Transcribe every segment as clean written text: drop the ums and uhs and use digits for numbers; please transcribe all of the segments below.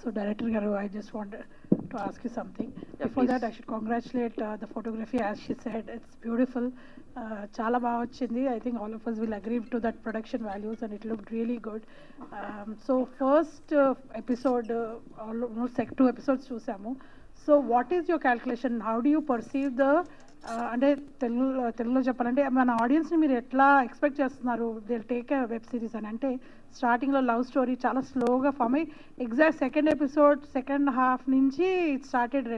So Director Garu, I just wanted to ask you something. Yeah, Before that, please. I should congratulate the photography, as she said. It's beautiful. Chala baga vachindi. I think all of us will agree to that production values, and it looked really good. So first episode, almost like 2 episodes చూసాము. So what is your calculation? How do you perceive the అంటే తెలుగులో చెప్పాలంటే మన ఆడియన్స్ని మీరు ఎట్లా expect చేస్తున్నారు they take a web series అని? అంటే స్టార్టింగ్లో లవ్ స్టోరీ చాలా స్లోగా ఫామ్ అయ్యి exact second episode second half నుంచి it started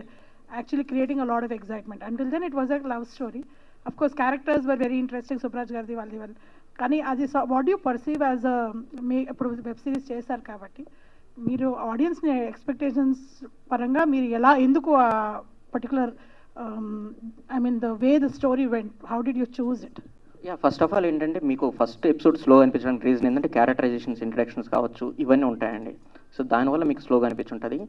actually creating a lot of excitement. Until then it was a love story. Of course characters were very interesting, Subraj గారిది వాళ్ళది వాళ్ళు. కానీ అది వాట్ యూ పర్సీవ్ యాజ్ మీ ఇప్పుడు web series చేశారు కాబట్టి మీరు ఆడియన్స్ని ఎక్స్పెక్టేషన్స్ పరంగా మీరు ఎలా ఎందుకు particular I mean the way the story vent, how did you choose it? Yeah, first of all ఏంటంటే మీకు ఫస్ట్ ఎపిసోడ్ స్లో అనిపించడానికి రీజన్ ఏంటంటే క్యారెక్టరైజేషన్స్, ఇంట్రడక్షన్స్ కావచ్చు, ఇవన్నీ ఉంటాయండి. సో దానివల్ల మీకు స్లోగా అనిపించుంటుంది.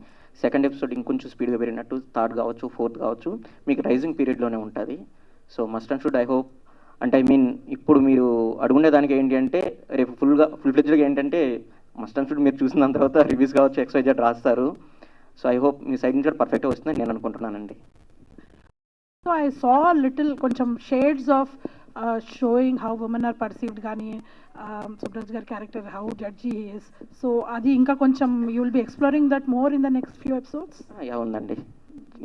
సెకండ్ ఎపిసోడ్ ఇంకొంచెం స్పీడ్గా పెరిగినట్టు, థర్డ్ కావచ్చు, ఫోర్త్ కావచ్చు, మీకు రైజింగ్ పీరియడ్లోనే ఉంటుంది. So must and should I hope అంటే ఐ మీన్ ఇప్పుడు మీరు అడుగునే దానికి ఏంటి అంటే రేపు ఫుల్ ఫ్లెడ్జ్డ్గా ఏంటంటే మస్ట్ అండ్ షుడ్ మీరు చూసిన దాని తర్వాత రివ్యూస్ కావచ్చు, ఎక్స్వైజెడ్ రాస్తారు. So I hope me side నుంచి పర్ఫెక్ట్గా వస్తుందని నేను అనుకుంటున్నానండి. So I saw a little కొంచెం shades of showing how women are perceived కానీ సుబ్రాజ్ గారి character how judgy he is. So అది ఇంకా కొంచెం you will be exploring that more in the next few episodes? Yeah ఉందండి.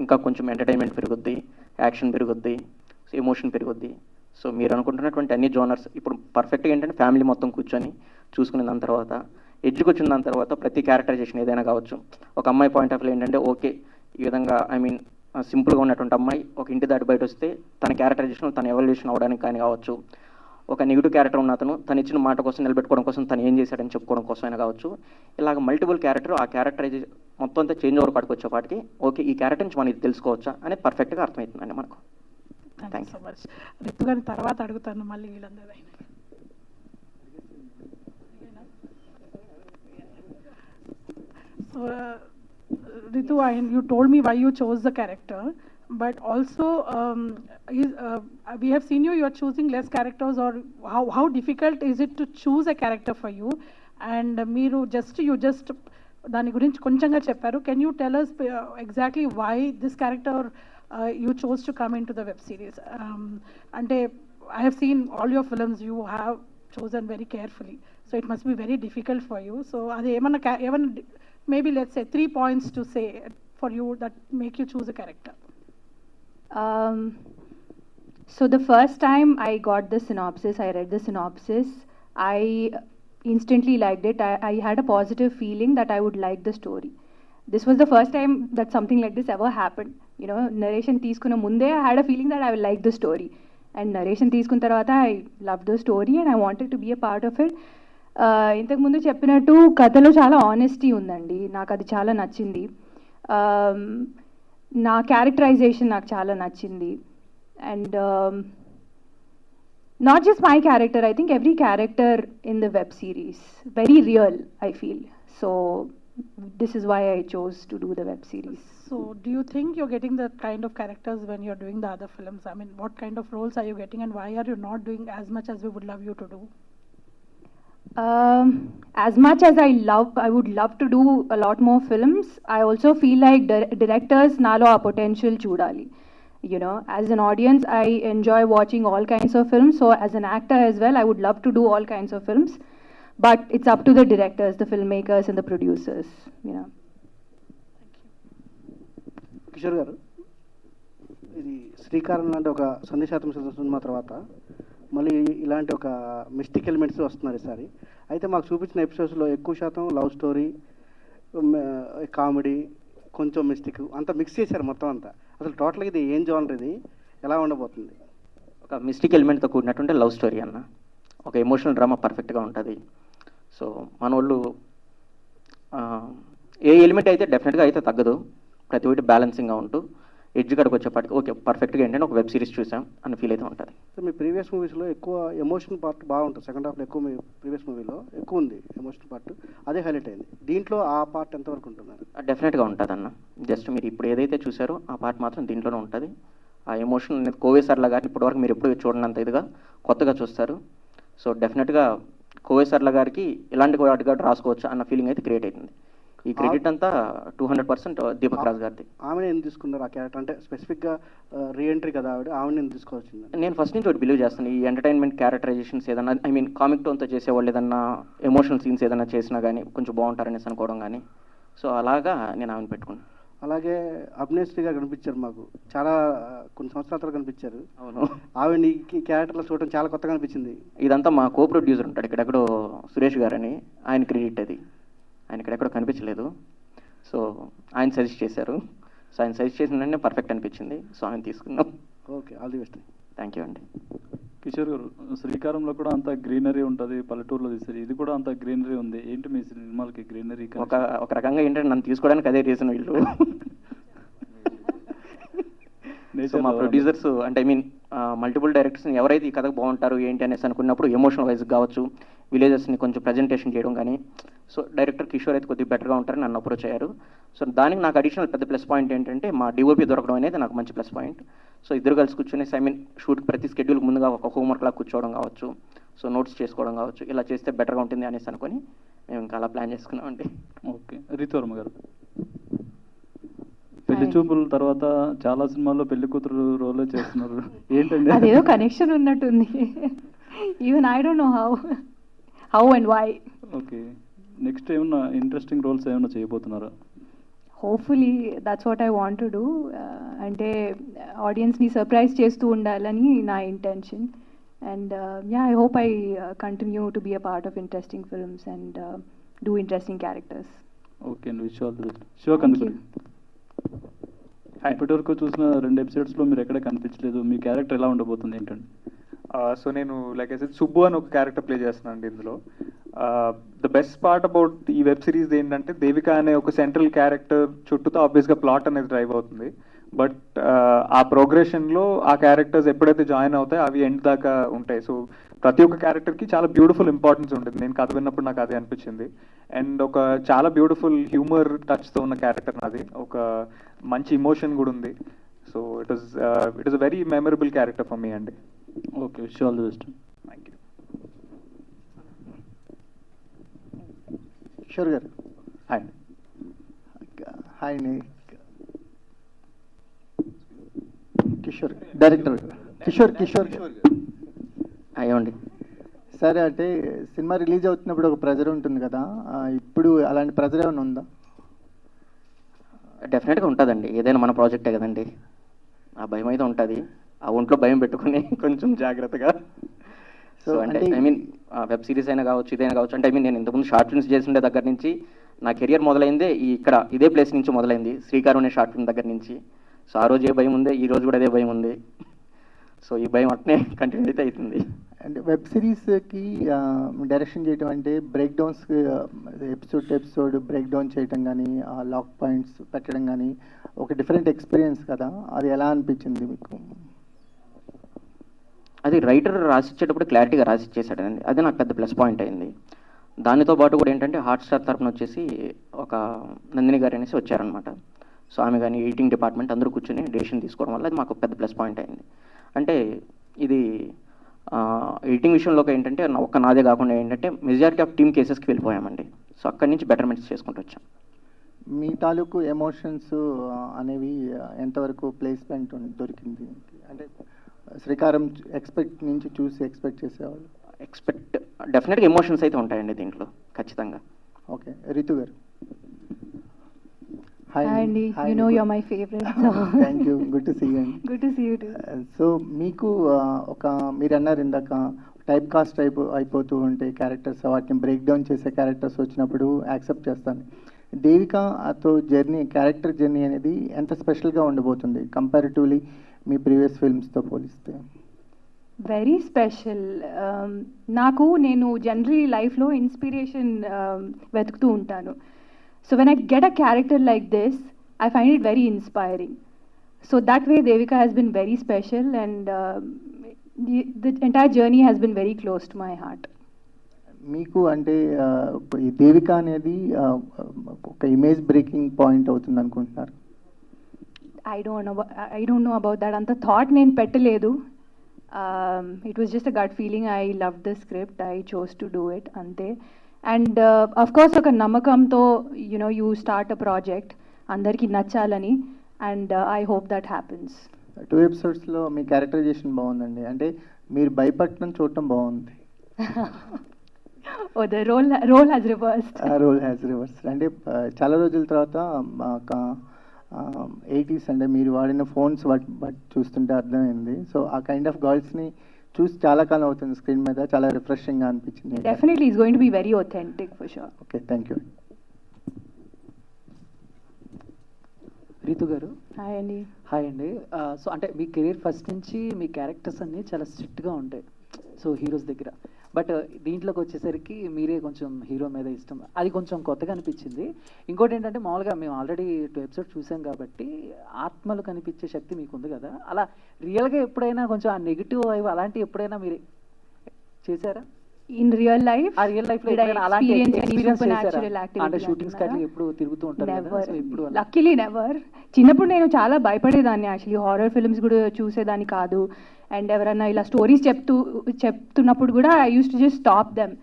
ఇంకా కొంచెం ఎంటర్టైన్మెంట్ పెరుగుద్ది, యాక్షన్ పెరుగుద్ది, ఎమోషన్ పెరుగుద్ది. సో మీరు అనుకుంటున్నటువంటి అన్ని జోనర్స్ ఇప్పుడు పర్ఫెక్ట్గా ఏంటంటే ఫ్యామిలీ మొత్తం కూర్చొని చూసుకునే దాని తర్వాత ఎడ్జ్కి వచ్చిన దాని తర్వాత ప్రతి క్యారెక్టరైజేషన్ ఏదైనా కావచ్చు. ఒక అమ్మాయి పాయింట్ ఆఫ్ వ్యూ ఏంటంటే ఓకే ఈ విధంగా ఐ మీన్ సింపుల్గా ఉన్నటువంటి అమ్మాయి ఒక ఇంటి దాటి బయట వస్తే తన క్యారెక్టరైజేషన్ తన ఎవల్యూషన్ అవ్వడానికి కానీ కావచ్చు. ఒక నెగిటివ్ క్యారెక్టర్ ఉన్న అతను తను ఇచ్చిన మాట కోసం నిలబెట్టుకోవడం కోసం తను ఏం చేశాడని చెప్పుకోవడం కోసం అయినా కావచ్చు. ఇలాగ మల్టిపుల్ క్యారెక్టర్ ఆ క్యారెక్టరైజేషన్ మొత్తం అంతా చేంజ్ ఓవర్ కాడికి వచ్చేపాటికి ఓకే ఈ క్యారెక్టర్ నుంచి మనం ఇది తెలుసుకోవచ్చా అనేది పర్ఫెక్ట్గా అర్థమవుతుందండి మనకు. Thank you so much. Ritu గారిని తర్వాత అడుగుతాను మళ్ళీ వీళ్ళందరూ. So Ritu, you told me why you chose the character, but also we have seen you are choosing less characters, or how difficult is it to choose a character for you? And మీరు you just దాని గురించి కొంచెంగా చెప్పారు. Can you tell us exactly why this character you chose to come into the web series? అంటే I have seen all your films, you have chosen very carefully, so it must be very difficult for you. So అది ఏమన్నా maybe let's say 3 points to say for you that make you choose a character. So the first time I got the synopsis, I read the synopsis, I instantly liked it. I had a positive feeling that I would like the story. This was the first time that something like this ever happened. You know, narration తీసుకున్న ముందే I had a feeling that I will like the story. And narration తీసుకున్న తర్వాత I loved the story and I wanted to be a part of it. ఇంతకుముందు చెప్పినట్టు కథలో చాలా honesty ఉందండి, నాకు అది చాలా నచ్చింది. నా క్యారెక్టరైజేషన్ నాకు చాలా నచ్చింది. And not just my character, I think every character in the web series very real I feel. So this is why I chose to do the web series. So do you think you're getting the kind of characters when you're doing the other films? I mean, what kind of roles are you getting and why are you not doing as much as we would love you to do? As much as I would love to do a lot more films, I also feel like directors nalo a potential chudali. You know, as an audience, I enjoy watching all kinds of films. So as an actor as well, I would love to do all kinds of films. But it's up to the directors, the filmmakers and the producers, you know. Kishore గారు, ఇది శ్రీకారం లాంటి ఒక సందేశాత్మక cinema తర్వాత మళ్ళీ ఇలాంటి ఒక mystic elements వస్తున్నారు ఈసారి. అయితే మాకు చూపించిన ఎపిసోడ్స్లో ఎక్కువ శాతం లవ్ స్టోరీ, కామెడీ, కొంచెం మిస్టిక్ అంతా మిక్స్ చేశారు మొత్తం అంతా. అసలు టోటల్గా ఇది ఏం జోనర్, ఇది ఎలా ఉండబోతుంది? ఒక మిస్టిక్ ఎలిమెంట్తో కూడినటువంటి లవ్ స్టోరీ అన్న, ఒక ఎమోషనల్ డ్రామా పర్ఫెక్ట్గా ఉంటుంది. సో మన వాళ్ళు ఏ ఎలిమెంట్ అయితే డెఫినెట్గా అయితే తగ్గదు, ప్రతి ఒక్కటి బ్యాలెన్సింగ్గా ఉంటూ ఎడ్జ్ కాడికి వచ్చేపాటికి ఓకే పర్ఫెక్ట్గా ఏంటంటే ఒక వెబ్ సిరీస్ చూసాం అన్న ఫీల్ అయితే ఉంటుంది. సో మీ ప్రీవియస్ మూవీస్లో ఎక్కువ ఎమోషన్ పార్ట్ బాగుంటుంది, సెకండ్ హాఫ్లో ఎక్కువ, మీ ప్రీవియస్ మూవీలో ఎక్కువ ఉంది ఎమోషన్ పార్ట్, అదే హైలైట్ అయింది. దీంట్లో ఆ పార్ట్ ఎంతవరకు ఉంటుంది? డెఫినెట్గా ఉంటుంది అన్న. జస్ట్ మీరు ఇప్పుడు ఏదైతే చూసారో ఆ పార్ట్ మాత్రం దీంట్లోనే ఉంటుంది. ఆ ఎమోషన్ అనేది కోవేసర్ల గారిని ఇప్పటివరకు మీరు ఎప్పుడు చూడనంత ఇదిగా కొత్తగా చూస్తారు. సో డెఫినెట్గా కోవేసర్ల గారికి ఇలాంటి వాటిగా రాసుకోవచ్చు అన్న ఫీలింగ్ అయితే క్రియేట్ అవుతుంది. ఈ క్రెడిట్ అంతా 200% దీపక్ రాజ్ గారిది. ఆమెను ఎందుకు తీసుకున్నారు ఆ క్యారెక్టర్? అంటే స్పెసిఫిక్గా రీఎంట్రీ కదా ఆవిడని ఎందుకు తీసుకోవాల్సింది? నేను ఫస్ట్ నుంచి ఒకటి బిలీవ్ చేస్తాను, ఈ ఎంటర్టైన్మెంట్ క్యారెక్టరైజేషన్స్ ఏదన్నా, ఐ మీన్ కామిక్ టోన్తో చేసేవాళ్ళు ఏదన్నా ఎమోషనల్ సీన్స్ ఏదైనా చేసినా కానీ కొంచెం బాగుంటారనేసి అనుకోవడం కానీ, సో అలాగా నేను ఆమెను పెట్టుకున్నాను. అలాగే అభినేశ్రీ గారు కనిపించారు మాకు, చాలా కొన్ని సంవత్సరాల తర్వాత కనిపించారు. అవును, ఆవిడ ఈ క్యారెక్టర్లో చూడటం చాలా కొత్తగా అనిపించింది. ఇదంతా మా కో ప్రొడ్యూసర్ ఉంటాడు ఇక్కడెక్కడో, సురేష్ గారని, ఆయన క్రెడిట్ అది. ఆయన ఇక్కడెక్కడో కనిపించలేదు, సో ఆయన సజెస్ట్ చేశారు. సో ఆయన సజెస్ట్ చేసిన వెంటనే పర్ఫెక్ట్ అనిపించింది, సో ఆయన తీసుకున్నాం. Okay, all the best. Thank you అండి. కిషోర్ గారు, శ్రీకారంలో కూడా అంత గ్రీనరీ ఉంటుంది, పల్లెటూరులో తీస్తారు, ఇది కూడా అంత గ్రీనరీ ఉంది, ఏంటి మీ సినిమాలకి గ్రీనరీ? ఒక రకంగా ఏంటంటే నన్ను తీసుకోవడానికి అదే రీజన్ వీళ్ళు. సో మా ప్రొడ్యూసర్స్ అంటే ఐ మీన్ మల్టిపుల్ డైరెక్టర్స్ని ఎవరైతే ఈ కథకు బాగుంటారు ఏంటి అనేసి అనుకున్నప్పుడు ఎమోషనల్ వైజ్ కావచ్చు, విలేజెస్ని కొంచెం ప్రజెంటేషన్ చేయడం కానీ, సో డైరెక్టర్ కిషోర్ అయితే కొద్దిగా బెటర్గా ఉంటారని నన్ను అప్రోచ్ అయ్యారు. సో దానికి నాకు అడిషనల్ పెద్ద ప్లస్ పాయింట్ ఏంటంటే మా డిఓపి దొరకడం అనేది నాకు మంచి ప్లస్ పాయింట్. సో ఇద్దరు కలిసి కూర్చొని ఐ మీన్ షూట్ ప్రతి షెడ్యూల్కి ముందుగా ఒక హోంవర్క్ లాగా కూర్చోవడం కావచ్చు, సో నోట్స్ చేసుకోవడం కావచ్చు, ఇలా చేస్తే బెటర్గా ఉంటుంది అనేసి అనుకొని మేము ఇంకా అలా ప్లాన్ చేసుకున్నామండి. ఓకే, రితువర్మ గారు, పెళ్లి చూపుల తర్వాత చాలా సినిమాల్లో పెళ్లి కూతురు రోలే చేస్తున్నారు, ఏంటండి? అదేదో కనెక్షన్ ఉన్నట్టుంది. Even I don't know how and why. Okay, next ఏమన్నా ఇంట్రెస్టింగ్ రోల్స్ ఏమన్నా చేయబోతున్నారా? Hopefully that's what I want to do. అంటే ఆడియన్స్ని సర్ప్రైజ్ చేస్తూ ఉండాలని నా intention. And I hope I continue to be a part of interesting films and do interesting characters. Okay అండి, wish all the best. Shiva Kandukuri, ఇప్పటివరకు చూసిన 2 ఎపిసోడ్స్లో మీరు ఎక్కడ కనిపించలేదు, మీ క్యారెక్టర్ ఎలా ఉండబోతుంది ఏంటండి? సో నేను లైక్ ఐ సెడ్ సుబ్బు అని ఒక క్యారెక్టర్ ప్లే చేస్తున్నాను అండి ఇందులో. ద బెస్ట్ పార్ట్ అబౌట్ ఈ వెబ్ సిరీస్ ఏంటంటే దేవిక అనే ఒక సెంట్రల్ క్యారెక్టర్ చుట్టూతో ఆబ్వియస్గా ప్లాట్ అనేది డ్రైవ్ అవుతుంది. బట్ ఆ ప్రోగ్రెషన్లో ఆ క్యారెక్టర్స్ ఎప్పుడైతే జాయిన్ అవుతాయో అవి ఎండ్ దాకా ఉంటాయి. సో ప్రతి ఒక్క క్యారెక్టర్కి చాలా బ్యూటిఫుల్ ఇంపార్టెన్స్ ఉంటుంది. నేను కథ విన్నప్పుడు నాకు అదే అనిపించింది. అండ్ ఒక చాలా బ్యూటిఫుల్ హ్యూమర్ టచ్తో ఉన్న క్యారెక్టర్ నాది, ఒక మంచి ఇమోషన్ కూడా ఉంది. So it is a very memorable character for me అండి. Okay, wish all the best. Thank you. Kishore గారు. హాయ్. హాయ్ అండి. కిషోర్ డైరెక్టర్ కిషోర్ అయ్యండి. సరే, అంటే సినిమా రిలీజ్ అవుతున్నప్పుడు ఒక ప్రెజర్ ఉంటుంది కదా, ఇప్పుడు అలాంటి ప్రెజర్ ఏమైనా ఉందా? డెఫినెట్గా ఉంటుందండి, ఏదైనా మన ప్రాజెక్టే కదండి, ఆ భయం అయితే ఉంటుంది. ఆ ఒంట్లో భయం పెట్టుకుని కొంచెం జాగ్రత్తగా. సో అంటే ఐ మీన్ వెబ్ సిరీస్ అయినా కావచ్చు, ఇదైనా కావచ్చు. అంటే ఐ మీన్ నేను ఇంతకుముందు షార్ట్ ఫిల్మ్స్ చేస్తుండే దగ్గర నుంచి నా కెరియర్ మొదలైందే ఇక్కడ ఇదే ప్లేస్ నుంచి మొదలైంది, శ్రీకారం అనే షార్ట్ ఫిల్మ్ దగ్గర నుంచి. సో ఆ రోజు ఏ భయం ఉంది, ఈ రోజు కూడా అదే భయం ఉంది. సో ఈ భయం అట్నే కంటిన్యూ అయితే అవుతుంది. అంటే వెబ్ సిరీస్కి డైరెక్షన్ చేయటం అంటే break downs, episode break down చేయటం కానీ, లాక్ పాయింట్స్ పెట్టడం కానీ ఒక డిఫరెంట్ ఎక్స్పీరియన్స్ కదా, అది ఎలా అనిపించింది మీకు? అది రైటర్ రాసిచ్చేటప్పుడు క్లారిటీగా రాసిచ్చేసాడండి, అది నాకు పెద్ద ప్లస్ పాయింట్ అయింది. దానితో పాటు కూడా ఏంటంటే హాట్స్టార్ తరఫున వచ్చేసి ఒక నందిని గారు అనేసి వచ్చారనమాట. సో ఆమె కానీ ఎడిటింగ్ డిపార్ట్మెంట్ అందరూ కూర్చొని డెసిషన్ తీసుకోవడం వల్ల అది మాకు పెద్ద ప్లస్ పాయింట్ అయింది. అంటే ఇది ఎడిటింగ్ విషయంలోకి ఏంటంటే ఒక్క నాదే కాకుండా ఏంటంటే మెజారిటీ ఆఫ్ టీమ్ కేసెస్కి వెళ్ళిపోయామండి. సో అక్కడి నుంచి బెటర్మెంట్స్ చేసుకుంటూ వచ్చాం. మీ తాలూకు ఎమోషన్స్ అనేవి ఎంతవరకు ప్లేస్మెంట్ దొరికింది? అంటే శ్రీకారం ఎక్స్పెక్ట్ చేసేవాళ్ళు డెఫినెట్గా ఎమోషన్స్ అయితే ఉంటాయండి దీంట్లో ఖచ్చితంగా. ఓకే, రితు గారు. Hi Andy, you know you're my favorite. Thank you, good to see you. Good to see you too. So మీకు మీరు అన్నారు ఇందాక టైప్ కాస్ట్ అయిపోతూ ఉంటే క్యారెక్టర్స్, వాటిని బ్రేక్ డౌన్ చేసే క్యారెక్టర్స్ వచ్చినప్పుడు యాక్సెప్ట్ చేస్తాను. దేవికతో క్యారెక్టర్ జర్నీ అనేది ఎంత స్పెషల్గా ఉండబోతుంది కంపారిటివ్లీ మీ ప్రీవియస్ ఫిల్మ్స్తో పోలిస్తే? Very special. నేను జనరలీ లైఫ్లో ఇన్స్పిరేషన్ వెతుకుతూ ఉంటాను. So when I get a character like this, I find it very inspiring. So that way Devika has been very special, and the entire journey has been very close to my heart. మీకు అంటే ఈ దేవిక అనేది ఒక image breaking point అవుతుంది అనుకుంటున్నారు? I don't know about that. Anta thought nenu pettaledu. It was just a gut feeling. I loved the script. I chose to do it. Ante. And of course ఒక నమ్మకంతో you start a project అందరికీ నచ్చాలని, and I hope that happens. 2 ఎపిసోడ్స్లో మీ characterisation బాగుందండి. అంటే మీరు భయపడటం చూడటం బాగుంది. Oh the role has reversed. Role has reverse. అంటే చాలా రోజుల తర్వాత ఒక 80s అంటే మీరు వాడిన ఫోన్స్ బట్ చూస్తుంటే అర్థమైంది. సో ఆ కైండ్ ఆఫ్ గర్ల్స్ని చూసి చాలా కాలం అవుతుంది స్క్రీన్ మీద, చాలా రిఫ్రెషింగ్గా అనిపించింది. Definitely is going to be very authentic for sure. Okay, thank you. Ritu గారు, హాయ్ అండి. హాయ్ అండి. సో అంటే మీ కెరీర్ ఫస్ట్ నుంచి మీ క్యారెక్టర్స్ అన్నీ చాలా స్ట్రిక్ట్గా ఉంటాయి సో హీరోస్ దగ్గర. బట్ దీంట్లోకి వచ్చేసరికి మీరే కొంచెం హీరో మీద ఇష్టం, అది కొంచెం కొత్తగా అనిపించింది. ఇంకోటి ఏంటంటే మామూలుగా మేము ఆల్రెడీ 2 ఎపిసోడ్స్ చూసాం కాబట్టి ఆత్మలు కనిపించే శక్తి మీకు ఉంది కదా, అలా రియల్గా ఎప్పుడైనా కొంచెం ఆ నెగిటివ్ వైపు అలాంటివి ఎప్పుడైనా మీరు చేశారా? ఇన్ రియల్ లైఫ్, ఆ రియల్ లైఫ్ లో అలాంటి ఎక్స్పీరియన్స్ చేశారా? అంటే షూటింగ్స్ కట్లా ఎప్పుడు తిరుగుతూ ఉంటారు కదా, సో ఎప్పుడు అలా? Luckily never. చిన్నప్పుడు నేను చాలా భయపడేదాన్ని, యాక్చువల్లీ హారర్ ఫిల్మ్స్ కూడా చూసేదాన్ని కాదు. అండ్ ఎవరైనా ఇలా స్టోరీస్ చెప్తున్నప్పుడు కూడా I use to just stop them.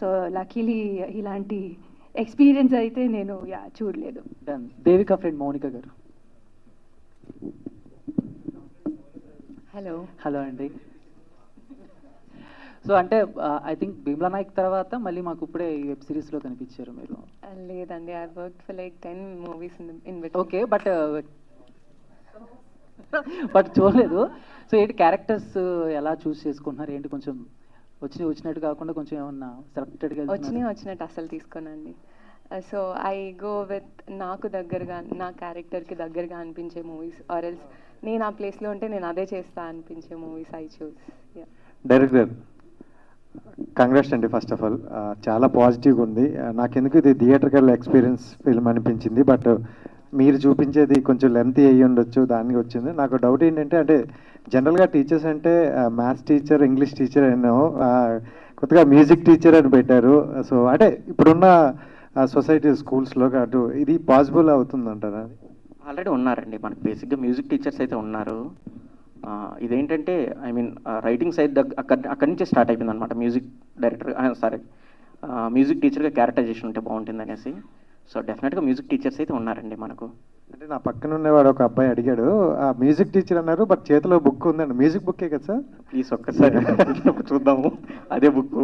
So luckily ఇలాంటి ఎక్స్పీరియన్స్ అయితే నేను చూడలేదు. దేవిక ఫ్రెండ్ మౌనిక గారు. హలో. హలో అండి. సో అంటే ఐ థింక్ భీమ్లా నాయక్ తర్వాత మళ్ళీ మాకు ఇప్పుడే ఈ వెబ్ సిరీస్లో కనిపించారు మీరు. లేదండి, I work for like 10 movies in between. Okay, but చూడలేదు. సో ఏంటి క్యారెక్టర్స్ ఎలా చూస్ చేసుకుంటున్నారు ఏంటి? కొంచెం వచ్చినట్టు కాకుండా కొంచెం ఏమన్నా సెలెక్టెడ్గా వచ్చినట్టు అసలు తీసుకోనండి. సో ఐ గో విత్ నాకు దగ్గరగా, నా క్యారెక్టర్కి దగ్గరగా అనిపించే మూవీస్, ఆర్ ఎల్స్ నేను ఆ ప్లేస్లో ఉంటే నేను అదే చేస్తా అనిపించే movies I choose. Director congrats అండి. ఫస్ట్ ఆఫ్ ఆల్ చాలా పాజిటివ్గా ఉంది. నాకెందుకు ఇది థియేటర్కల్ ఎక్స్పీరియన్స్ ఫిల్మ్ అనిపించింది. బట్ మీరు చూపించేది కొంచెం లెంత్ అయ్యి ఉండొచ్చు, దానికి వచ్చింది. నాకు డౌట్ ఏంటంటే, అంటే జనరల్గా టీచర్స్ అంటే మ్యాథ్స్ టీచర్, ఇంగ్లీష్ టీచర్ ఎన్నో, కొత్తగా మ్యూజిక్ టీచర్ అని పెట్టారు. సో అంటే ఇప్పుడున్న సొసైటీ స్కూల్స్లో అటు ఇది పాసిబుల్ అవుతుందంటారా? ఆల్రెడీ ఉన్నారండి మనకు బేసిక్గా మ్యూజిక్ టీచర్స్ అయితే ఉన్నారు. ఇదేంటంటే ఐ మీన్ రైటింగ్ సైడ్ అక్కడి నుంచే స్టార్ట్ అయిపోయింది అనమాట. మ్యూజిక్ డైరెక్టర్ మ్యూజిక్ టీచర్గా క్యారెక్టరైజేషన్ ఉంటే బాగుంటుంది అనేసి. సో డెఫినెట్గా మ్యూజిక్ టీచర్స్ అయితే ఉన్నారండి మనకు. అంటే నా పక్కన ఉన్నవాడు ఒక అబ్బాయి అడిగాడు, ఆ మ్యూజిక్ టీచర్ అన్నారు, బట్ చేతిలో బుక్ ఉందండి. మ్యూజిక్ బుక్కే కదా సార్? ప్లీజ్ ఒక్కసారి చూద్దాము అదే బుక్.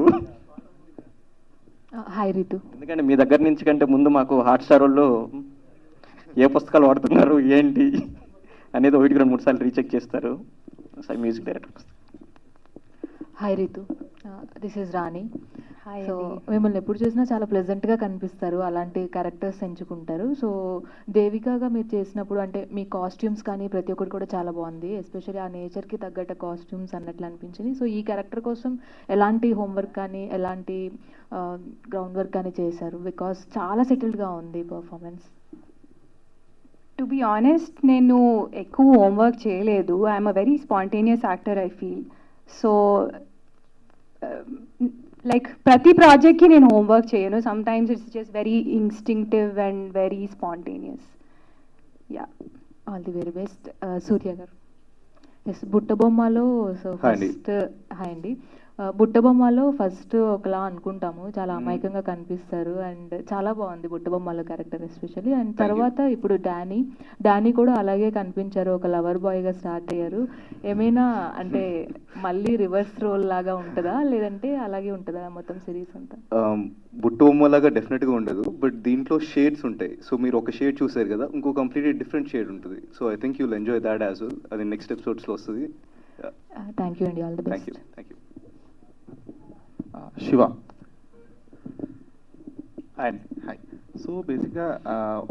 హాయ్ రీతు. ఎందుకంటే మీ దగ్గర నుంచి కంటే ముందు మాకు హాట్స్టార్ వాళ్ళు ఏ పుస్తకాలు వాడుతున్నారు ఏంటి అనేది 1-2-3 సార్లు రీచెక్ చేస్తారు. Sir music director. Hi Ritu, this is Rani. Hi. So మిమ్మల్ని ఎప్పుడు చూసినా చాలా ప్లెజెంట్గా కనిపిస్తారు, అలాంటి క్యారెక్టర్స్ ఎంచుకుంటారు. సో దేవికగా మీరు చేసినప్పుడు అంటే మీ కాస్ట్యూమ్స్ కానీ ప్రతి ఒక్కటి కూడా చాలా బాగుంది, ఎస్పెషల్లీ ఆ నేచర్కి తగ్గట్టు కాస్ట్యూమ్స్ అన్నట్లు అనిపించింది. సో ఈ క్యారెక్టర్ కోసం ఎలాంటి హోంవర్క్ కానీ ఎలాంటి గ్రౌండ్ వర్క్ కానీ చేశారు? బికాస్ చాలా సెటిల్డ్గా ఉంది పర్ఫార్మెన్స్. టు బీ ఆనెస్ట్, నేను ఎక్కువ హోంవర్క్ చేయలేదు. I'm a very spontaneous actor I feel. So like ప్రతి ప్రాజెక్ట్కి నేను హోంవర్క్ చేయను. Sometimes it's just very instinctive and very spontaneous. Yeah, all the very best. Surya గారు. ఎస్, బుట్టబొమ్మలో సో ఫస్ట్ హాయ్ అండి. బుట్టబొమ్మలో ఫస్ట్ ఒకలా అనుకుంటాము, చాలా అమాయకంగా కనిపిస్తారు అండ్ చాలా బాగుంది బుట్టబొమ్మలో క్యారెక్టర్ ఎస్పెషల్లీ. అండ్ తర్వాత ఇప్పుడు డానీ కూడా అలాగే కనిపించారు, ఒక లవర్ బాయ్గా స్టార్ట్ అయ్యారు. ఏమైనా అంటే మళ్ళీ రివర్స్ రోల్ లాగా ఉంటుందా లేదంటే అలాగే ఉంటుందా మొత్తం సిరీస్ అంతా? బుట్టబొమ్మలాగా డెఫినెట్గా ఉండదు, బట్ దీంట్లో షేడ్స్ ఉంటాయి. సో మీరు ఒక షేడ్ చూసారు కదా, ఇంకో కంప్లీట్లీ డిఫరెంట్ షేడ్ ఉంటుంది. So I think you'll enjoy that as well. అది నెక్స్ట్ ఎపిసోడ్స్లో వస్తుంది. థ్యాంక్ యూ అండి, all the best. Thank you. Shiva. Hi. So బేసిక్గా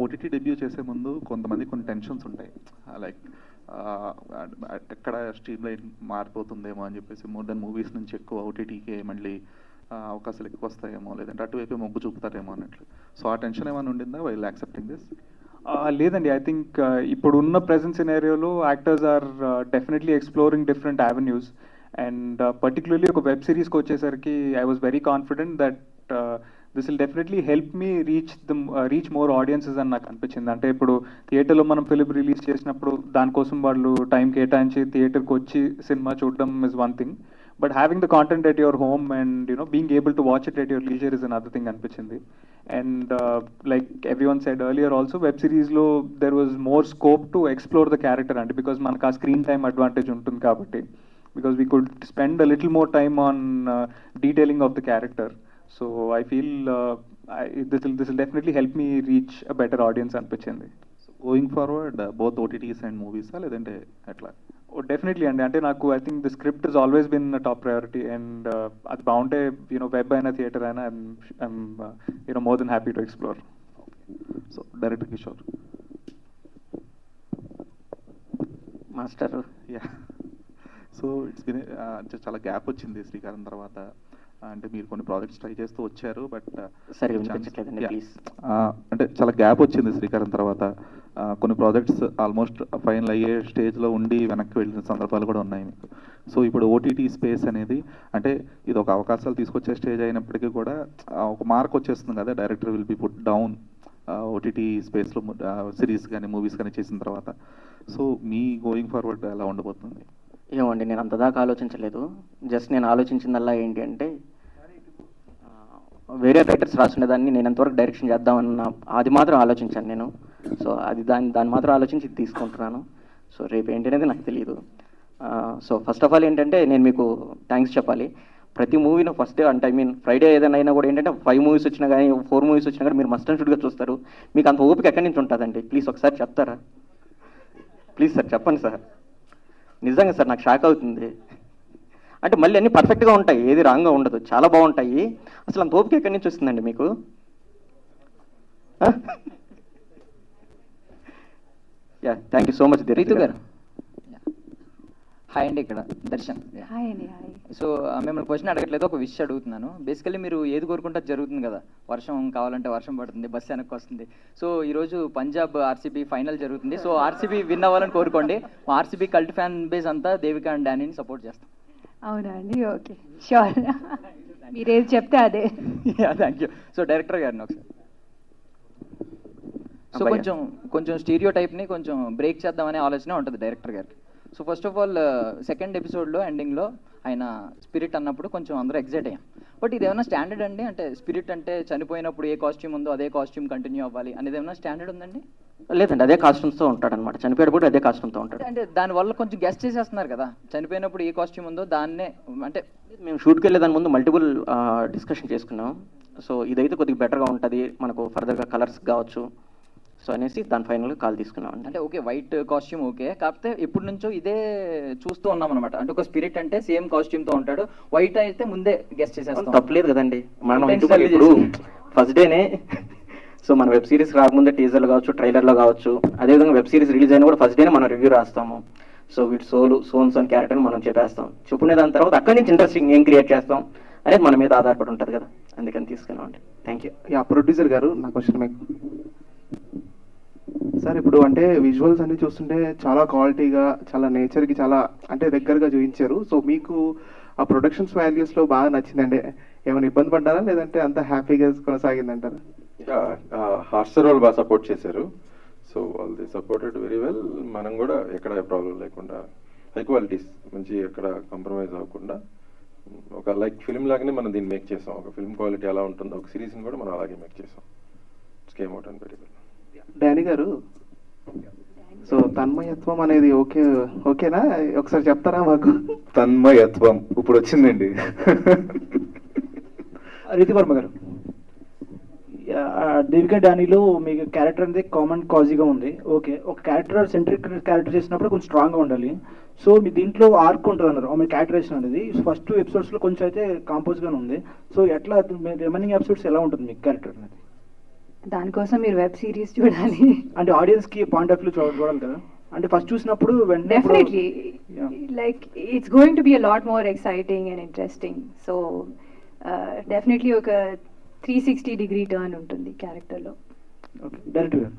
ఓటీటీ డెబ్యూ చేసే ముందు కొంతమంది కొన్ని టెన్షన్స్ ఉంటాయి, లైక్ ఎక్కడ స్ట్రీమ్ లైన్ మారిపోతుందేమో అని చెప్పేసి, మోర్ దెన్ మూవీస్ నుంచి ఎక్కువ ఓటీటీకే మళ్ళీ అవకాశాలు ఎక్కువ వస్తాయేమో, లేదంటే అటువైపే మొగ్గు చూపుతారేమో అన్నట్లు. సో ఆ టెన్షన్ ఏమైనా ఉండిందా వైల్ యాక్సెప్టింగ్ దిస్? లేదండి. ఐ థింక్ ఇప్పుడున్న ప్రెజెంట్ సినారియోలో actors are definitely exploring different avenues. And particularly ఒక వెబ్ సిరీస్కి వచ్చేసరికి I was very confident that this will definitely help me reach more audiences అని నాకు అనిపించింది. అంటే ఇప్పుడు థియేటర్లో మనం ఫిలిం రిలీజ్ చేసినప్పుడు దానికోసం వాళ్ళు టైం కేటాయించి థియేటర్కి వచ్చి సినిమా చూడడం is one thing. But having the content at your home and being able to watch it at your leisure is another thing అనిపించింది. And like everyone said earlier also, web సిరీస్లో there was more scope to explore the character అండి, because మనకు ఆ screen time advantage ఉంటుంది కాబట్టి, because we could spend a little more time on detailing of the character. So I feel this will definitely help me reach a better audience అనిపించింది. So going forward both OTTs and మూవీసా లేదంటే ఎట్లా? Definitely అండి, అంటే నాకు I think the script is always been top priority, and అది బాగుంటే web అయినా థియేటర్ అయినా I'm more than happy to explore. So director Kishore. Master. Yeah, so it's been చాలా గ్యాప్ వచ్చింది శ్రీకారం తర్వాత. అంటే మీరు కొన్ని ప్రాజెక్ట్స్ ట్రై చేస్తూ వచ్చారు, బట్ అంటే చాలా గ్యాప్ వచ్చింది శ్రీకారం తర్వాత. కొన్ని ప్రాజెక్ట్స్ ఆల్మోస్ట్ ఫైనల్ అయ్యే స్టేజ్లో ఉండి వెనక్కి వెళ్ళిన సందర్భాలు కూడా ఉన్నాయి మీకు. సో ఇప్పుడు ఓటీటీ స్పేస్ అనేది అంటే ఇది ఒక అవకాశాలు తీసుకొచ్చే స్టేజ్ అయినప్పటికీ కూడా ఒక మార్క్ వచ్చేస్తుంది కదా, director will be put down OTT స్పేస్లో సిరీస్ కానీ మూవీస్ కానీ చేసిన తర్వాత. సో మీ గోయింగ్ ఫార్వర్డ్ ఎలా ఉండబోతుంది? ఏమండి, నేను అంతదాకా ఆలోచించలేదు. జస్ట్ నేను ఆలోచించిందల్లా ఏంటి అంటే, వేరే రైటర్స్ రాసుకునేదాన్ని నేను ఎంతవరకు డైరెక్షన్ చేద్దామన్న అది మాత్రం ఆలోచించాను నేను. సో అది దాన్ని మాత్రం ఆలోచించి తీసుకుంటున్నాను. సో రేపు ఏంటి అనేది నాకు తెలియదు. సో ఫస్ట్ ఆఫ్ ఆల్ ఏంటంటే నేను మీకు థ్యాంక్స్ చెప్పాలి. ప్రతి మూవీను ఫస్ట్ అంటే ఐ మీన్ ఫ్రైడే ఏదైనా అయినా కూడా ఏంటంటే 5 మూవీస్ వచ్చినా కానీ 4 మూవీస్ వచ్చినా కానీ మీరు మస్ట్ అండ్ షుడ్గా చూస్తారు. మీకు అంత ఓపిక ఎక్కడి నుంచి ఉంటుందండి? ప్లీజ్ ఒకసారి చెప్తారా? ప్లీజ్ సార్ చెప్పండి సార్. నిజంగా సార్ నాకు షాక్ అవుతుంది. అంటే మళ్ళీ అన్నీ పర్ఫెక్ట్గా ఉంటాయి, ఏది రాంగ్గా ఉండదు, చాలా బాగుంటాయి. అసలు అంత ఓపిక ఎక్కడి నుంచి వస్తుందండి మీకు? Yeah, thank you so much Ritu గారు. హాయ్ అండి, ఇక్కడ దర్శన్. హాయ్ అండి. హాయ్. సో మిమ్మల్ని క్వశ్చన్ అడగట్లేదు, ఒక విషయం అడుగుతున్నాను. బేసికల్లీ మీరు ఏది కోరుకుంటే జరుగుతుంది కదా, వర్షం కావాలంటే వర్షం పడుతుంది, బస్సు వెనక్కి వస్తుంది. సో ఈరోజు పంజాబ్ ఆర్సీబీ ఫైనల్ జరుగుతుంది. సో ఆర్సీబీ విన్ అవ్వాలని కోరుకోండి. మా ఆర్సీబీ కల్ట్ ఫ్యాన్ బేస్ అంతా దేవిక అండ్ డానీని సపోర్ట్ చేస్తాం. అవునా అండి? Okay, sure. మీరేది చెప్తే అదే. Thank you. సో డైరెక్టర్ గారిని ఒకసారి. సో కొంచెం స్టీరియో టైప్ని కొంచెం బ్రేక్ చేద్దామనే ఆలోచన ఉంటుంది డైరెక్టర్ గారికి. So first of all second ఎపిసోడ్లో ఎండింగ్లో ఆయన స్పిరిట్ అన్నప్పుడు కొంచెం అందరూ ఎగ్జైట్ అయ్యాం. బట్ ఇది ఏమైనా స్టాండర్డ్ అండి? అంటే స్పిరిట్ అంటే చనిపోయినప్పుడు ఏ కాస్ట్యూమ్ ఉందో అదే కాస్ట్యూమ్ కంటిన్యూ అవ్వాలి అనేది ఏమైనా స్టాండర్డ్ ఉందండి? లేదండి, అదే కాస్ట్యూమ్స్తో ఉంటాడనమాట. చనిపోయేటప్పుడు అదే కాస్ట్యూమ్తో ఉంటాడు. అంటే దానివల్ల కొంచెం గెస్ట్ చేసేస్తున్నారు కదా, చనిపోయినప్పుడు ఏ కాస్ట్యూమ్ ఉందో దాన్నే. అంటే మేము షూట్కి వెళ్ళే దాని ముందు మల్టిపుల్ డిస్కషన్ చేసుకున్నాం. సో ఇదైతే కొద్దిగా బెటర్గా ఉంటుంది మనకు, ఫర్దర్గా కలర్స్ కావచ్చు. సో అనేసి దాని ఫైనల్గా కాల్ తీసుకున్నాం. అంటే ఓకే, వైట్ కాస్ట్యూమ్ ఓకే, కాకపోతే ఎప్పటి నుంచో ఇదే చూస్తూ ఉన్నాం అనమాట. అంటే ఒక స్పిరిట్ అంటే సేమ్ కాస్ట్యూమ్తో ఉంటాడు, వైట్ అయితే ముందే గెస్ట్ చేసేస్తాం. తప్పలేదు కదండి. మనం ఇప్పుడు ఫస్ట్ డేనే సో మన వెబ్ సిరీస్ రాకముందే టీజర్లు కావచ్చు, ట్రైలర్లో కావచ్చు, అదేవిధంగా వెబ్ సిరీస్ రిలీజ్ అయినా కూడా ఫస్ట్ డేనే మనం రివ్యూ రాస్తాము. సో వీటి సోన్స్ అని క్యారెక్టర్ని మనం చెప్పేస్తాం. చెప్పుకునే దాని తర్వాత అక్కడి నుంచి ఇంట్రెస్టింగ్ ఏం క్రియేట్ చేస్తాం అనేది మన మీద ఆధారపడి ఉంటుంది కదా, అందుకని తీసుకున్నామండి. Thank you. యా, ప్రొడ్యూసర్ గారు నా క్వశ్చన్ మీకు సార్. ఇప్పుడు అంటే విజువల్స్ అన్ని చూస్తుంటే చాలా క్వాలిటీగా, చాలా నేచర్కి చాలా అంటే దగ్గరగా చూపించారు. సో మీకు ఆ ప్రొడక్షన్స్ వాల్యూస్లో బాగా నచ్చిందండి? ఏమైనా ఇబ్బంది పడ్డారా లేదంటే అంత హ్యాపీగా కొనసాగిందంటారా? హార్సర్ వాళ్ళు బాగా సపోర్ట్ చేశారు. సో వాళ్ళు సపోర్టెడ్ వెరీ వెల్. మనం కూడా ఎక్కడ ప్రాబ్లం లేకుండా హై క్వాలిటీస్ మంచి ఎక్కడ కాంప్రమైజ్ అవ్వకుండా ఒక లైక్ ఫిల్మ్ లాగానే మనం దీన్ని మేక్ చేసాం. ఒక ఫిల్మ్ క్వాలిటీ ఎలా ఉంటుందో ఒక సిరీస్ని కూడా మనం అలాగే మేక్ చేసాం. It's came out and very well. Danny గారు, సో తన్మయత్వం అనేది ఓకేనా? ఒకసారి చెప్తారా మాకు? తన్మయత్వం ఇప్పుడు వచ్చిందండి. రీతివర్మ గారు, దేవిక డానీలో మీకు క్యారెక్టర్ అనేది కామన్ కాజీగా ఉంది. ఓకే, ఒక క్యారెక్టర్ సెంట్రిక్ క్యారెక్టర్ చేసినప్పుడు కొంచెం స్ట్రాంగ్గా ఉండాలి. సో మీ దీంట్లో ఆర్క్ ఉంటుంది అన్నారు, మీ క్యారెక్టరేషన్ అనేది ఫస్ట్ 2 ఎపిసోడ్స్లో కొంచెం అయితే కాంపోజ్గానే ఉంది. సో ఎట్లా రిమైనింగ్ ఎపిసోడ్స్ ఎలా ఉంటుంది మీ క్యారెక్టర్ అనేది? దానికోసం మీరు వెబ్ సిరీస్ చూడాలి. అంటే ఆడియన్స్కి పాయింట్ ఆఫ్ వ్యూ చూడాలి కదా, అంటే ఫస్ట్ చూసినప్పుడు వెంటనే definitely like it's going to be a lot more exciting and interesting. So definitely ఒక 360 డిగ్రీ టర్న్ ఉంటుంది క్యారెక్టర్లో. ఓకే, డైరెక్టర్ గారు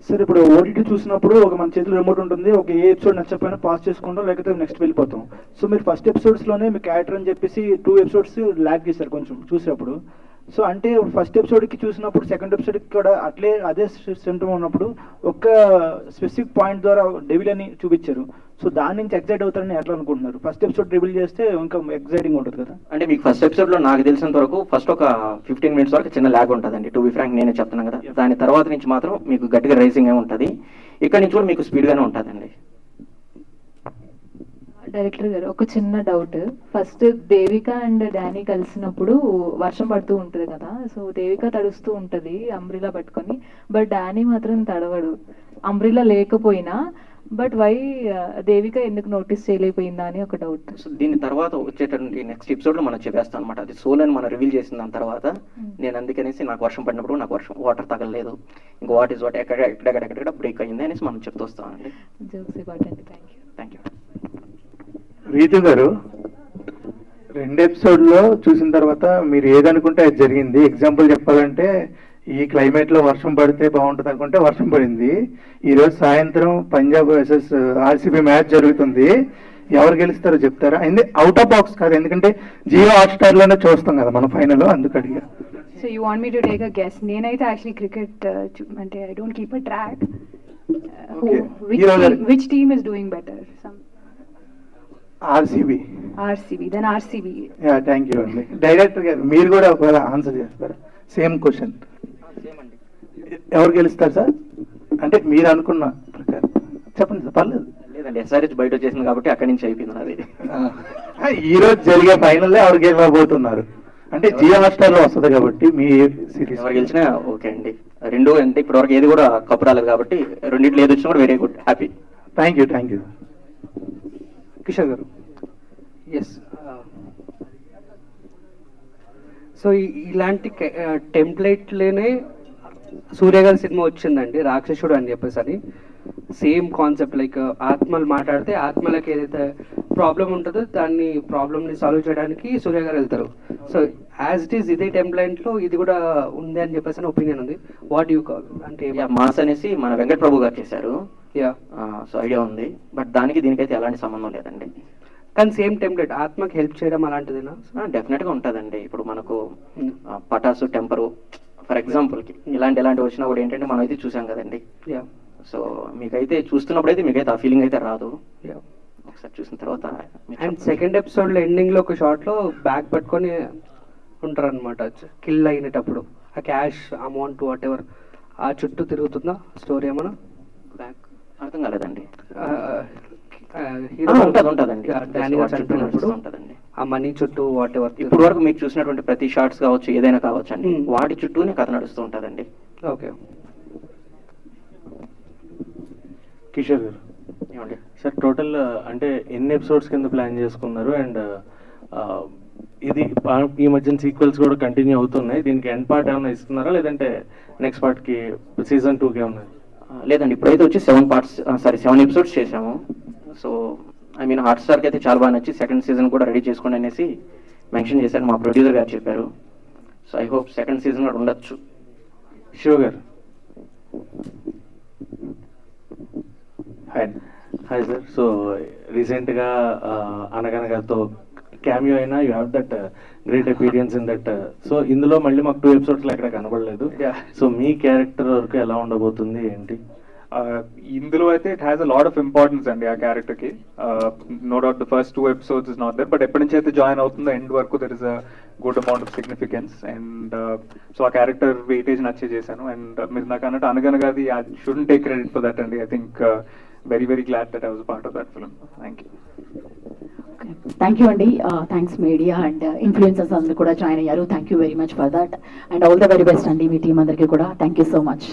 సార్, ఇప్పుడు ఓటీటీ చూసినప్పుడు ఒక మన చేతిలో రిమోట్ ఉంటుంది, ఒక ఏ ఎపిసోడ్ నచ్చకపోయినా పాస్ చేసుకుంటాం, లేకపోతే నెక్స్ట్ వెళ్ళిపోతాం. సో మీరు ఫస్ట్ ఎపిసోడ్స్లోనే మీ క్యారెక్టర్ అని చెప్పేసి 2 ఎపిసోడ్స్ ల్యాగ్ చేశారు కొంచెం చూసేటప్పుడు. సో అంటే ఫస్ట్ ఎపిసోడ్కి చూసినప్పుడు సెకండ్ ఎపిసోడ్కి కూడా అదే సిమ్టమ్ ఉన్నప్పుడు ఒక స్పెసిఫిక్ పాయింట్ ద్వారా డెవిల్ అని చూపించారు. సో దాని నుంచి ఎగ్జైట్ అవుతారని ఎట్లా అనుకుంటున్నారు? ఫస్ట్ ఎపిసోడ్ రివీల్ చేస్తే ఇంకా ఎగ్జైటింగ్ ఉంటుంది కదా. అంటే మీకు ఫస్ట్ ఎపిసోడ్లో నాకు తెలిసినంత వరకు ఫస్ట్ ఒక 15 minutes వరకు చిన్న ల్యాగ్ ఉంటుందండి, టు బి ఫ్రాంక్ నేనే చెప్తున్నాను కదా. దాని తర్వాత నుంచి మాత్రం మీకు గట్టిగా రైజింగ్ ఉంటుంది, ఇక్కడ నుంచి కూడా మీకు స్పీడ్గానే ఉంటుందండి. డైరెక్టర్ గారు ఒక చిన్న doubt. First Devika and Danny కలిసినప్పుడు వర్షం పడుతూ ఉంటుంది కదా, సో దేవిక తడుస్తూ ఉంటుంది అంబ్రిలా పట్టుకొని, బట్ డానీ మాత్రం తడవడు అంబ్రిలా లేకపోయినా. బట్ వై దేవిక ఎందుకు నోటీస్ చేయలేకపోయిందా అని ఒక డౌట్. సో దీని తర్వాత వచ్చేటటువంటి నెక్స్ట్ ఎపిసోడ్లో మనం చెప్పేస్తాం అనమాట. అది సోల్ అని మనం రివీల్ చేసిన దాని తర్వాత నేను అందుకనేసి నాకు వర్షం పడినప్పుడు నాకు వాటర్ తగలలేదు, ఇంకా వాట్ ఈస్ వాట్ ఎక్కడెక్కడ బ్రేక్ అయ్యింది అనేసి మనం చెప్తూ వస్తామండి. జోక్స్ అబౌట్ అండి. Thank you. రీతు గారు, 2 ఎపిసోడ్లో చూసిన తర్వాత మీరు ఏదనుకుంటే అది జరిగింది. ఎగ్జాంపుల్ చెప్పాలంటే ఈ క్లైమేట్లో వర్షం పడితే బాగుంటుంది అనుకుంటే వర్షం పడింది. ఈరోజు సాయంత్రం పంజాబ్ వర్సెస్ ఆర్సీబీ మ్యాచ్ జరుగుతుంది, ఎవరు గెలుస్తారో చెప్తారా? అవుట్ ఆఫ్ బాక్స్ కాదు, ఎందుకంటే జియో హాట్స్టార్లోనే చూస్తాం కదా మనం ఫైనల్, అందుకు అడిగా. So you want me to take a guess? నేనైతే యాక్చువల్లీ క్రికెట్ అంటే I don't keep a track. Which team is doing better? RCB. Then RCB. Thank you అండి. డైరెక్టర్ గారు మీరు కూడా ఒకవేళ ఆన్సర్ చేస్తారా? సేమ్ క్వశ్చన్, ఎవరు గెలుస్తారు సార్? అంటే మీరు అనుకున్న ప్రకారం చెప్పండి సార్, పర్లేదు. లేదండి, ఎస్ఆర్హెచ్ బయట వచ్చేసింది కాబట్టి అక్కడి నుంచి అయిపోయింది అది. ఈ రోజు జరిగే ఫైనల్ ఎవరు గెలవబోతున్నారు అంటే జియో హాట్స్టార్ లో వస్తుంది కాబట్టి మీ సిరీస్ ఎవరు గెలిచినా ఓకే అండి. రెండు అంటే ఇప్పటివరకు ఏది కూడా కప్పు రాలేదు కాబట్టి రెండింటిలో ఏది వచ్చినా కూడా very good, happy. Thank you. Kishore గారు. ఎస్, సో ఇలాంటి టెంప్లెట్లోనే సూర్య గారి సినిమా వచ్చిందండి, రాక్షసుడు అని చెప్పేసి. అని సేమ్ కాన్సెప్ట్, లైక్ ఆత్మలు మాట్లాడితే ఆత్మలకి ఏదైతే ప్రాబ్లం ఉంటుందో దాన్ని ప్రాబ్లమ్ని సాల్వ్ చేయడానికి సూర్య గారు వెళ్తారు. సో యాజ్ ఇట్ ఈస్ ఇదే టెంప్లెట్లో ఇది కూడా ఉంది అని చెప్పేసి ఒపీనియన్ ఉంది. వాట్ యూ కాల్ అంటే మాస్ అనేసి మన వెంకట ప్రభు గారు చేశారు. యా, సో ఐడియా ఉంది, బట్ దానికి దీనికైతే ఎలాంటి సంబంధం లేదండి. కానీ సేమ్ టెంప్లెట్ ఆత్మకి హెల్ప్ చేయడం అలాంటిదేనా? డెఫినెట్గా ఉంటుందండి. ఇప్పుడు మనకు పటాసు టెంపరు ఫర్ ఎగ్జాంపుల్కి ఇలాంటి వచ్చినా కూడా ఏంటంటే మనం అయితే చూసాం కదండి. సో మీకైతే చూస్తున్నప్పుడు అయితే మీకైతే ఆ ఫీలింగ్ అయితే రాదు, ఒకసారి చూసిన తర్వాత. అండ్ సెకండ్ ఎపిసోడ్లో ఎండింగ్లో ఒక షాట్లో బ్యాగ్ పట్టుకొని ఉంటారు అనమాట, కిల్ అయినప్పుడు ఆ క్యాష్ అమౌంట్ వాట్ ఎవర్ ఆ చుట్టూ తిరుగుతుందా స్టోరీ ఏమన్నా? బ్యాగ్ అర్థం కాలేదండి. ఉంటుందండి ఆ మనీ చుట్టూ వాట్ ఎవర్. ఇప్పుడు వరకు మీకు చూసినటువంటి ప్రతి షార్ట్స్ కావచ్చు ఏదైనా కావచ్చు అండి, వాటి చుట్టూనే కథ నడుస్తూ ఉంటుందండి. ఓకే. కిషోర్ గారు ఏమండి సార్, టోటల్ అంటే ఎన్ని ఎపిసోడ్స్ కింద ప్లాన్ చేసుకున్నారు? అండ్ ఇది ఈ మధ్యన సీక్వెల్స్ కూడా కంటిన్యూ అవుతున్నాయి, దీనికి ఎండ్ పార్ట్ ఏమైనా ఇస్తున్నారా లేదంటే నెక్స్ట్ పార్ట్కి సీజన్ 2కి ఏమన్నా? లేదండి, ఇప్పుడైతే వచ్చి 7 ఎపిసోడ్స్ చేసాము. సో ఐ మీన్ హాట్స్టార్కి అయితే చాలా బాగా నచ్చి సెకండ్ సీజన్ కూడా రెడీ చేసుకోండి అనేసి మెన్షన్ చేశారు, మా ప్రొడ్యూసర్ గారు చెప్పారు. So I hope second season కూడా ఉండొచ్చు. శివ గారు. Hi sir. సో రీసెంట్గా అనగనగాతో క్యామియో అయినా you have that great experience in that. So ఇందులో మళ్ళీ మాకు 2 ఎపిసోడ్స్లో ఎక్కడ కనబడలేదు. సో మీ క్యారెక్టర్ వరకు ఎలా ఉండబోతుంది ఏంటి? ఇందులో అయితే it has a lot of importance అండి ఆ క్యారెక్టర్కి. No doubt the first 2 episodes is not there, but ఎప్పటి నుంచి అయితే జాయిన్ అవుతుందో ఎండ్ వరకు there is a good amount of significance. And so ఆ క్యారెక్టర్ వెయిటేజ్ నచ్చే చేశాను. అండ్ మీరు నాకు అన్నట్టు అనగనగాది I shouldn't take credit for that అండి. I think very glad that I was a part of that film. Thank you. Thank you అండి. థ్యాంక్స్ మీడియా అండ్ ఇన్ఫ్లుయెన్సర్స్ అందరూ కూడా జాయిన్ అయ్యారు. Thank you very much for that and all the very best అండి మీ team అందరికీ కూడా. Thank you so much.